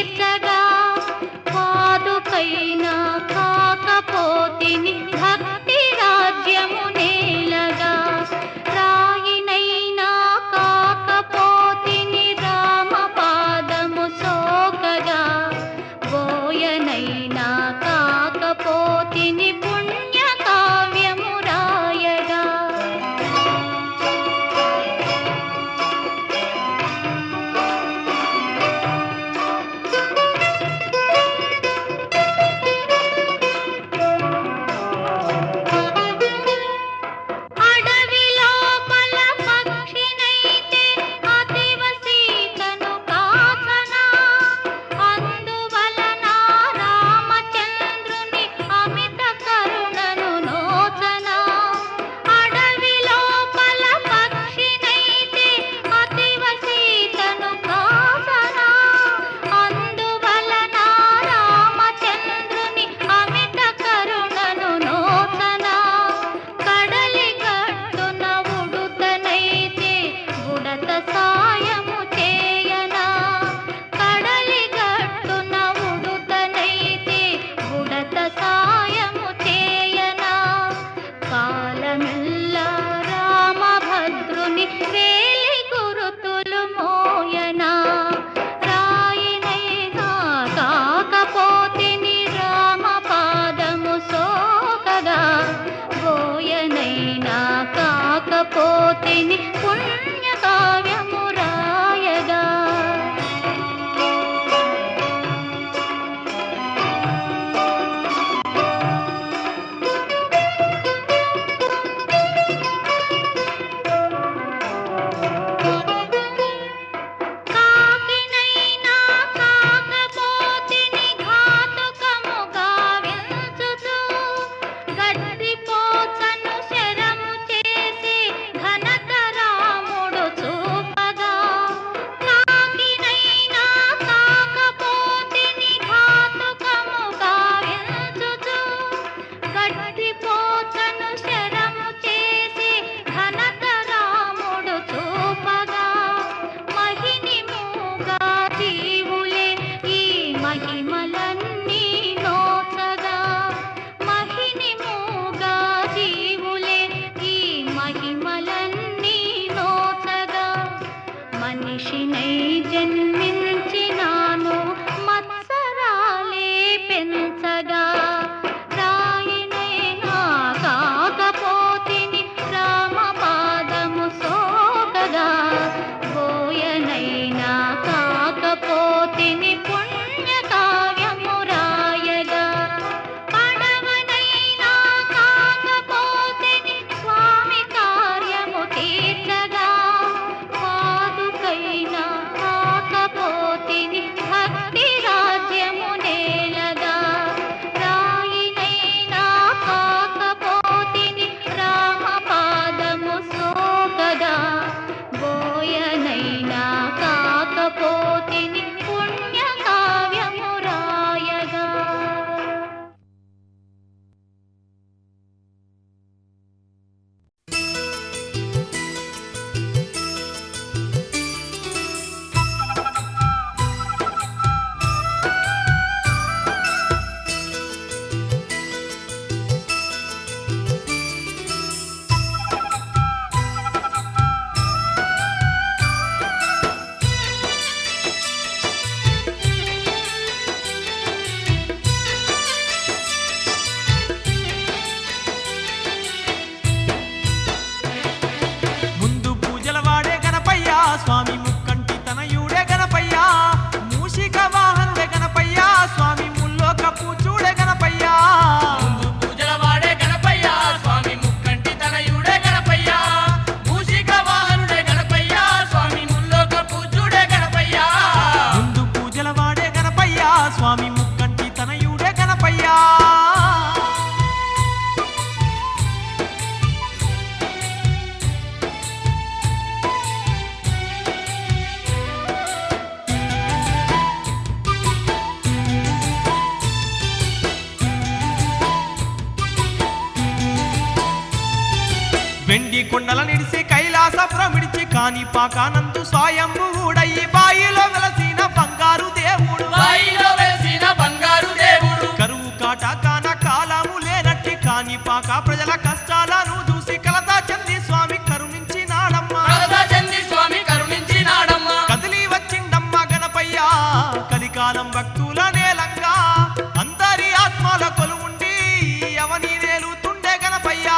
తీర్చగా పాదుకైనా కాకపోతిని భక్తి రాజ్యము నేలగా రాయినైనా కాకపోతిని రామ పాదము సోకగా బోయనైనా కాకపోతిని పుణ్య కావ్యము రాయగా పోతిని పుణ్య కావ్యము రాయగా కాకినైనా కాకపోతిని ఘాతుకముగా వెంచుచు గడ్డి పోచను శరము చేసి ఘనత రాముడు చూపగా కాకినైనా కాకపోతిని ఘాతుకముగా వెంచుచు గడ్డి పోచను శరము చేసి ఘనత రాముడు చూపగా మహిని మూగా జీవులే ఈ మహిమలన్నీ నోచగా మహిని మూగా జీవులే ఈ మహిమలన్నీ నోచగా మనిషినై జన్మించినాను మత్సరాలే పెంచగా రాయినైనా కాకపోతిని రామ పాదము సోకగా బోయనైనా కాకపోతిని పుణ్య కావ్యము రాయగా పడవనైనా కాకపోతిని స్వామి కార్యము తీర్చగా పాదుకైనా కాకపోతిని భక్తి రాజ్యము నేలగా రాయినైనా కాకపోతిని రామ పాదము సోకగా బోయనైనా కాకపోతిని పుణ్య కావ్యము రాయగా ముందు పూజల వాడే గణపయ్య స్వామి ముక్కంటి తనయుడే గణపయ్య మూషిక వాహనుడే గణపయ్య స్వామి ముల్లోక పూజుడే గణపయ్య ముందు పూజల వాడే గణపయ్య స్వామి ముక్కంటి తనయుడే గణపయ్య మూషిక వాహనుడే గణపయ్య స్వామి ముల్లోక పూజుడే గణపయ్య ముందు పూజల వాడే గణపయ్య స్వామి ముక్కంటి తనయుడే గణపయ్య వెండి కొండల నిడిసి కైలాసపురం కాని పాకానందు స్వయంభువుడయ్యి బాయిలో వెలసిన బంగారు దేవుడు బాయి కనుపాక ప్రజల కష్టాలను చూసి కలతా చంది స్వామి కరుణించినాడమ్మా కలతా చంది స్వామి కరుణించినాడమ్మా కదిలి వచ్చిండమ్మ గణపయ్య కలికాలం భక్తుల నేలంగా అందరి ఆత్మల కొలువుండి అవని నేలుతుండే గణపయ్య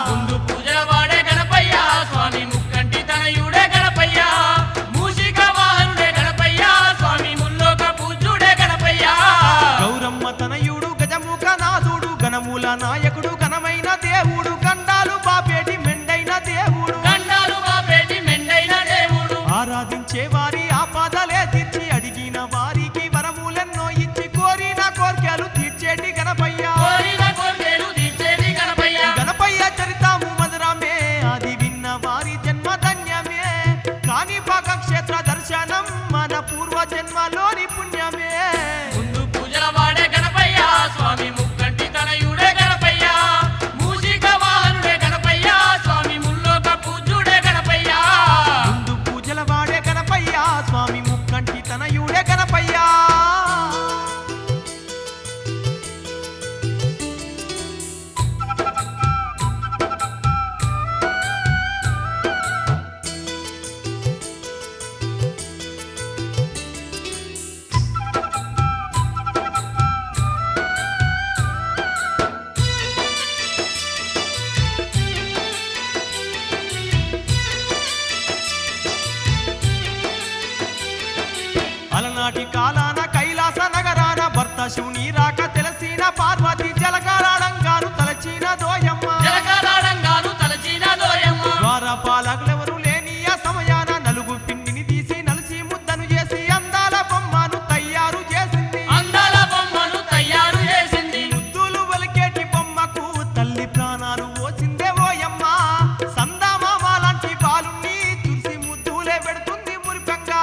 ముందు పూజల వాడే గణపయ్య స్వామి ముక్కంటి తనయుడే గణపయ్య మూషిక వాహనుడే గణపయ్య స్వామి ముల్లోక పూజ్యుడే గణపయ్య గౌరమ్మ తనయుడు గజముఖ నాథుడు గణముల నాయకుడు ఘనమైన దేవుడు గండాలు బాపేటి మెండైన దేవుడు గండాలు బాపేటి మెండైన దేవుడు ఆరాధించే వారి ఆపదలే తీర్చి అడిగిన వారికి వరములెన్నో ఇచ్చి కోరిన కోర్కెలు తీర్చేటి గణపయ్య కోరిన కోర్కెలు తీర్చేటి గణపయ్య గణపయ్య చరితాము మధురమే అది విన్న వారి జన్మ ధన్యమే కాణిపాక క్షేత్ర దర్శనం మన పూర్వ జన్మలోని పుణ్యమే ముందు పూజల వాడే గణపయ్య స్వామి ముక్కంటి తనయుడే గణపయ్య మూషిక వాహనుడే గణపయ్య స్వామి ముల్లోక పూజ్యుడే గణపయ్య ముందు పూజల వాడే గణపయ్య స్వామి ముక్కంటి తనయుడే గణపయ్య అలనాటి కాలాన కైలాస నగరాన భర్త శివుని రాక తెలిసిన పార్వతి జలకారాడంగాను తలచిన దోయమ్మ జలకారాడంగాను తలచిన దోయమ్మ ద్వారపాలకులెవరు లేని ఆ సమయాన నలుగు పిండిని తీసి నలిసి ముద్దను చేసి అందాల బొమ్మను తయారు చేసింది అందాల బొమ్మను తయారు చేసింది ముద్దులు వలికేటి బొమ్మకు తల్లి ప్రాణాలు ఓసిందే ఓయమ్మ సందామామ లాంటి బాలుని తులసి ముద్దులే పెడుతుంది మురిపంగా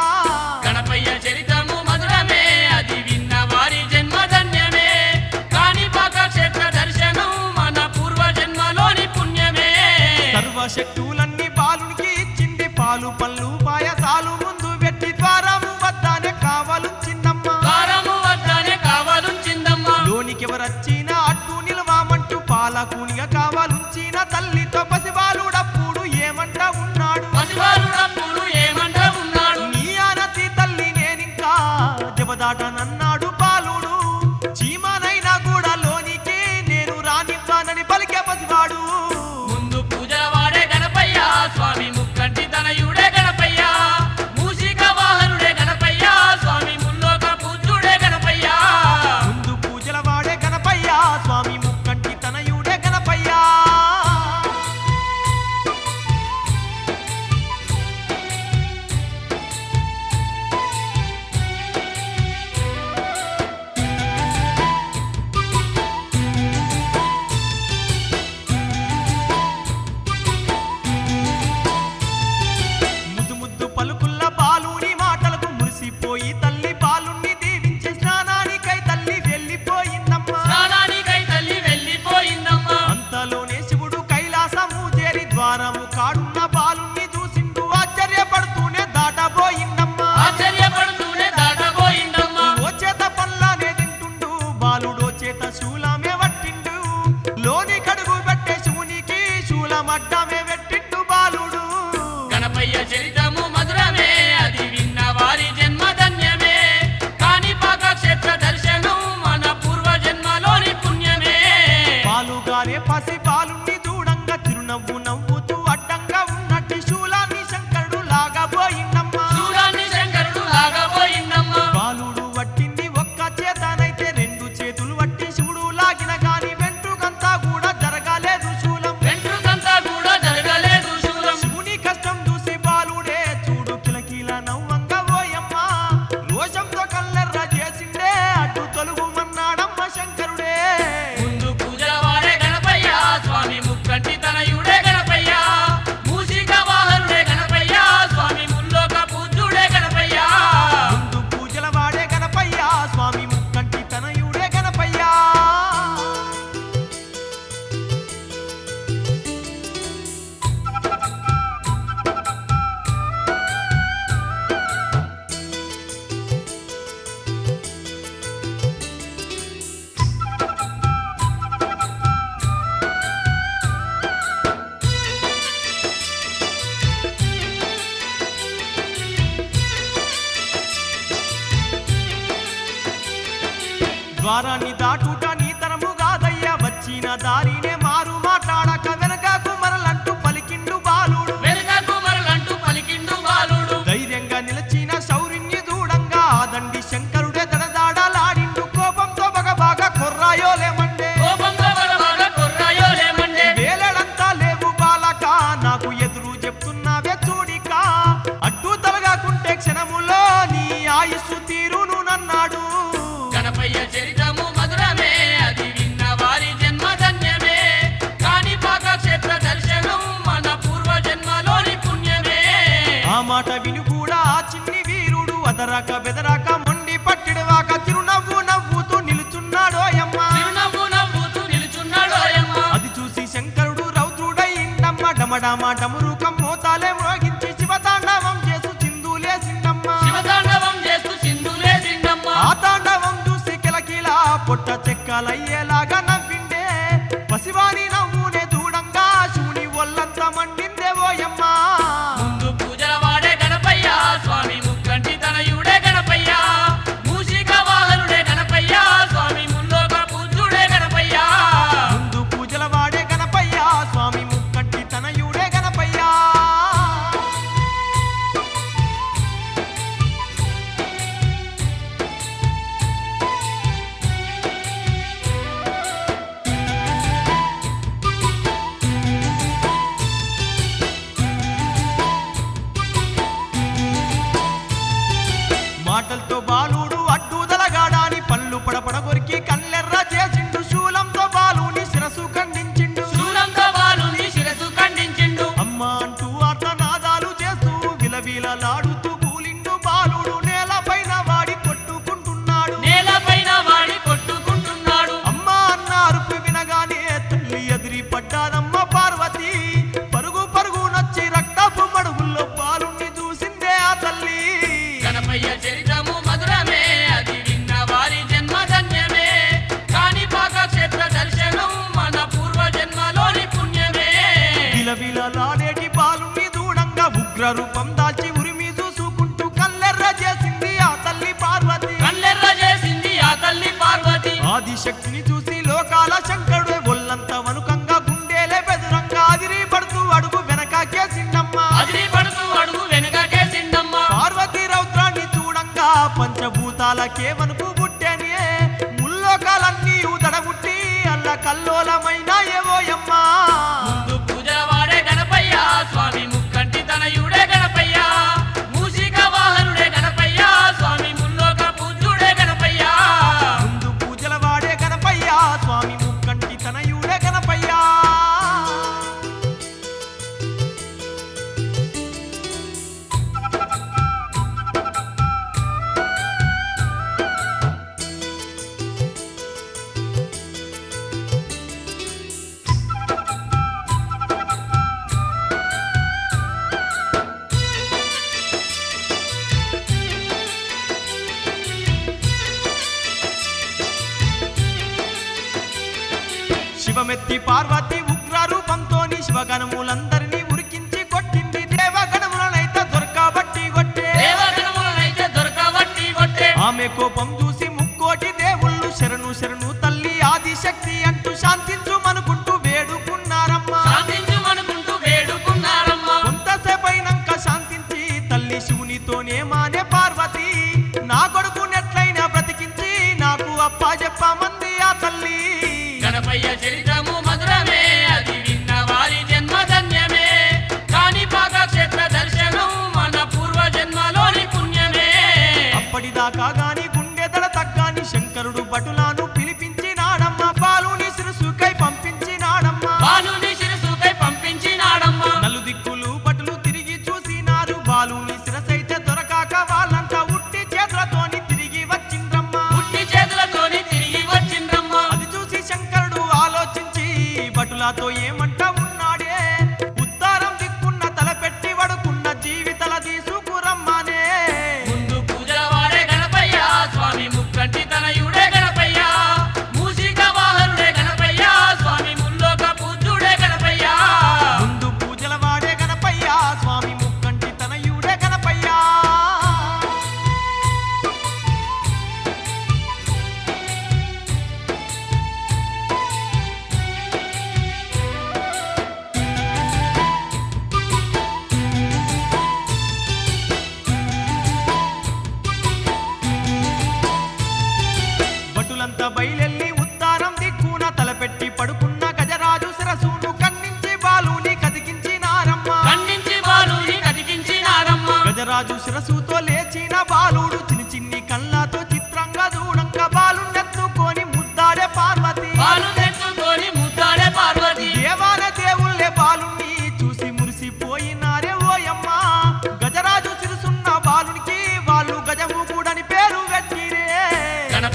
గణపయ్య చరితము మధురమే అది విన్న వారి జన్మ ధన్యమే కాణిపాక క్షేత్ర దర్శనం మన పూర్వ జన్మలోని పుణ్యమే సర్వశక్తులన్నీ బాలునికి ఇచ్చింది పాలు పళ్ళు పాయసాలు ముందు పెట్టి ద్వారము వద్దనే కావాలుంచిందమ్మ ద్వారము వద్దనే కావాలుంచిందమ్మా లోనికి ఎవరొచ్చినా అడ్డు నిలవామంటూ పాలకునిగా కావాలుంచిన తల్లితో పసిబాలుడప్పుడు ఏమంటా ఉన్నాడు పసివారుడప్పుడు ఏమంట ఉన్నాడు నీ ఆనతి తల్లి నేనింకా జబదాటనన్నాడు బాలుడు చీమనైనా కూడా లోనికి నేను రానివ్వనని పలికే పసివాడు ముందు పూజల వాడే గణపయ్య స్వామి ముక్కంటి తనయుడే గణపయ్య మూషిక వాహనుడే గణపయ్య స్వామి ముల్లోక పూజ్యుడే గణపయ్య ముందు పూజల వాడే గణపయ్య స్వామి ముక్కంటి తనయుడే గణపయ్య ద్వారాన్ని దాటుట నీ తరము కాదయ్యా వచ్చిన దారినే మారు మాట్లాడక వెనకకు మరలంటూ పలికిండు బాలుడు వెనుకకు మరలంటూ పలికిండు బాలుడు ధైర్యంగా నిలిచిన శౌర్యుని దూడంగా దండి శంకరుడే దడదాడలాడిండు కోపంతో బగబాగా కొర్రాయోలేమండే కోపంతో బలబాగా కొర్రాయోలేమండే వేలడంతా లేవు బాలక నాకు ఎదురు చెప్తున్నావే చూడిక అడ్డు తలగాకుంటే క్షణములో నీ ఆయుస్సు తీరును నన్నాడు గణపయ్య చరితము మధురమే అది విన్న వారి జన్మ ధన్యమే కాణిపాక క్షేత్ర దర్శనం మన పూర్వ జన్మలోని పుణ్యమే ఆ మాట విని కూడా ఆ చిన్ని వీరుడు అదరాక బెదరాక మొండి పట్టిడవాక చిరునవ్వు నవ్వుతూ నిలుచున్నాడోయమ్మ చిరునవ్వు నవ్వుతూ నిలుచున్నాడోయమ్మ అది చూసి శంకరుడు రౌద్రుడయిండమ్మ డమడమ డమురుకం మోతాలే మ్రోగించి శివతాండవం చేసు చిందులేసిండమ్మ శివతాండవం చేస్తూ సింధులేసిండమ్మ ఆ తాండవం చూసి కిలకిలా పొట్ట చెక్కలయ్యేలాగా నవ్విండే పసివాని నవ్వునే దూడంగా శివుని ఒళ్ళంతా మండిందే ఓయమ్మ ముందు పూజల వాడే గణపయ్య స్వామి ముక్కంటి తనయుడే గణపయ్య మూషిక వాహనుడే గణపయ్య స్వామి ముల్లోక పూజ్యుడే గణపయ్య ముందు పూజల వాడే గణపయ్య స్వామి ముక్కంటి తనయుడే గణపయ్య మాటలతో బాలుడు అడ్డుదలగాడాని పళ్ళు పడపడ కొరికి కళ్ళెర్ర చేసిండు శూలంతో బాలుని శిరసు ఖండించిండు శూలంతో బాలుని శిరసు ఖండించిండు అమ్మ అంటూ ఆర్తనాదాలు చేస్తూ విలవిలలాడుతూ కూలిండు బాలుడు నేలపైన వాడి కొట్టుకుంటున్నాడు నేలపైన వాడి కొట్టుకుంటున్నాడు అమ్మ అన్న అరుపు వినగానే తల్లి ఎదిరి పడ్డాదమ్మ పార్వతి పరుగు పరుగు నచ్చి రక్తపు మడుగుల్లో బాలుణ్ణి చూసిందే ఆ తల్లి గణపయ్య చరితము మధురమే అది విన్న వారి జన్మ ధన్యమే కాణిపాక క్షేత్ర దర్శనం మన పూర్వ జన్మలోని పుణ్యమే విలవిలలాడేటి బాలుని దూడంగా ఉగ్ర రూపం దాల్చి ఉరిమి చూసుకుంటూ కల్లెర్ర చేసింది ఆ తల్లి పార్వతి కళ్ళెర్ర చేసింది ఆ తల్లి పార్వతి ఆదిశక్తిని చూసి లోకాల శంకరుడే ఒళ్ళంతా వనుకంగా గుండెలే బెదురంగా అదిరి పడుతూ అడుగు వెనకాకేసిండమ్మ అదిరి పడుతూ అడుగు వెనుకకేసిండమ్మ పార్వతి రౌద్రాన్ని చూడంగా పంచభూతాలకే వనుకు పుట్టేనే ముల్లోకాలన్నీ దడబుట్టి అల్ల కల్లోలమైన ఏవోయమ్మ ముందు పూజల వాడే గణపయ్య స్వామి ముక్కంటి తనయుడే గణపయ్య మూషిక వాహనుడే గణపయ్య స్వామి ముల్లోక పూజ్యుడే గణపయ్య ముందు పూజల వాడే గణపయ్య స్వామి ముక్కంటి తనయుడే గణపయ్య శివమెత్తి పార్వతి ఉగ్ర రూపంతోని శివగణములందరినీ ఉరికించి కొట్టింది దేవగణములనైతే దొరకబట్టి కొట్టే దేవగణములనైతే దొరకబట్టి కొట్టే ఆమె కోపం చూసి ముక్కోటి దేవుళ్ళు శరణు శరణు తల్లి ఆదిశక్తి అంటూ శాంతించుమనుకుంటూ వేడుకున్నారమ్మ శాంతించుమనుకుంటూ వేడుకున్నారమ్మ కొంతసేపైనాక శాంతించి తల్లి శివునితోనే మానే పార్వతి నా కొడుకునెట్లయినా బ్రతికించి నాకు అప్పజెప్పమంది ఆ తల్లి గణపయ్య చరితము మధురమే అది విన్న వారి జన్మ ధన్యమే కాణిపాక క్షేత్ర దర్శనం మన పూర్వ జన్మలోని పుణ్యమే అప్పటిదాకా గాని గుండెదల తగ్గాని శంకరుడు భటులను పిలిపించినాడమ్మ బాలుని శిరసుకై పంపించినాడమ్మ బాలుని శిరసుకై పంపించినాడమ్మ నలుదిక్కులు భటులు తిరిగి చూసినారు బాలుని శిరసైతే దొరకాక వాళ్ళంతా ఉట్టి చేతులతోని తిరిగి వచ్చిండ్రమ్మ పుట్టి చేతులతోని తిరిగి వచ్చిండ్రమ్మ అది చూసి శంకరుడు ఆలోచించి భటులతో ఏమంట ఉన్నాడే ఉత్తరం దిక్కున్న తలపెట్టి వడుకున్న జీవితల తీసుకురమ్మనే ముందు పూజల వాడే గణపయ్య స్వామి ముక్కంటి తనయుడే గణపయ్య మూషిక వాహనుడే గణపయ్య స్వామి ముల్లోక పూజ్యుడే గణపయ్య ముందు పూజల వాడే గణపయ్య స్వామి ముక్కంటి తనయుడే గణపయ్య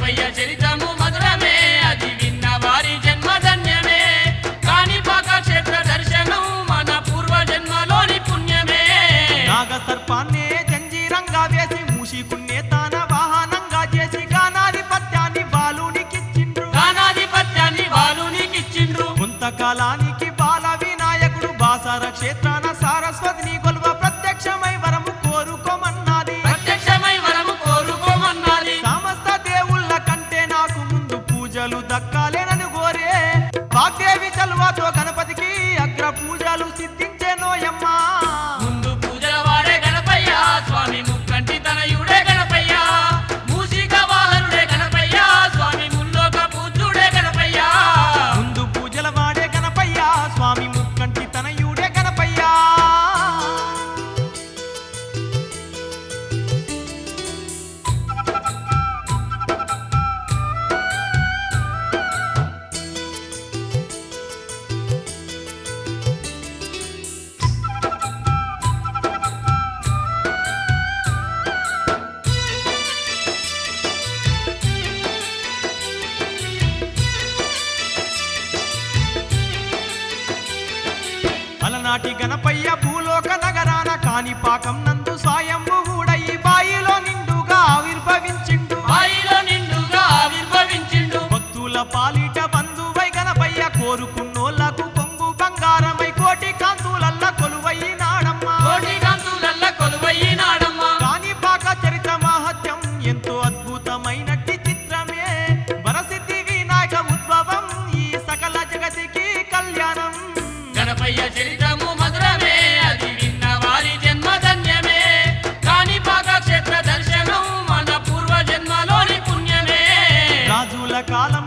గణపయ్య చరితము మధురమే అది విన్న వారి జన్మ ధన్యమే కాణిపాక క్షేత్ర దర్శనం మన పూర్వ జన్మలోని పుణ్యమే నాగ సర్పాన్నే జంజీరంగా వేసి మూషికున్నే తాన వాహనంగా చేసి గానాధిపత్యాన్ని బాలునికిచ్చిండ్రు కొంతకాలానికి బాల వినాయకుడు బాసర క్షేత్రాన సారస్వతిని కొలువ ప్రత్యక్షమై వరము కోరుకోమన్నది సమస్త దేవుళ్ళ కంటే నాకు ముందు పూజలు దక్కాలేనని కోరే వాగ్దేవి చలువతో గణపతికి అగ్ర పూజలు సిద్ధించేనోయమ్మా ముందు పూజల వాడే గణపయ్య స్వామి ముక్కంటి తనయుడే గణపయ్య మూషిక వాహనుడే గణపయ్య స్వామి ముల్లోక పూజ్యుడే గణపయ్య ముందు పూజల వాడే గణపయ్య స్వామి ముక్కంటి తనయుడే గణపయ్య అలనాటి గణపయ్య భూలోక నగరాన కాణిపాకం నందు స్వయంభు గూడయి బాయిలో నిండుగా ఆవిర్భవించిండు భక్తుల పాలిట బంధువై గణపయ్య కోరుకున్నోళ్లకు కొంగు బంగారమై కోటి కాంతులల్ల కొలువయ్యినాడమ్మా కాణిపాక చరిత్ర మహత్యం ఎంతో అద్భుతమైనట్టి చిత్రమే వరసిద్ధి వినాయక ఉద్భవం ఈ సకల జగతికి కళ్యాణం గణపయ్య చరితము మధురమే అది విన్న వారి జన్మ ధన్యమే కాణిపాక క్షేత్ర దర్శనం మన పూర్వ జన్మలోని పుణ్యమే రాజుల కాలం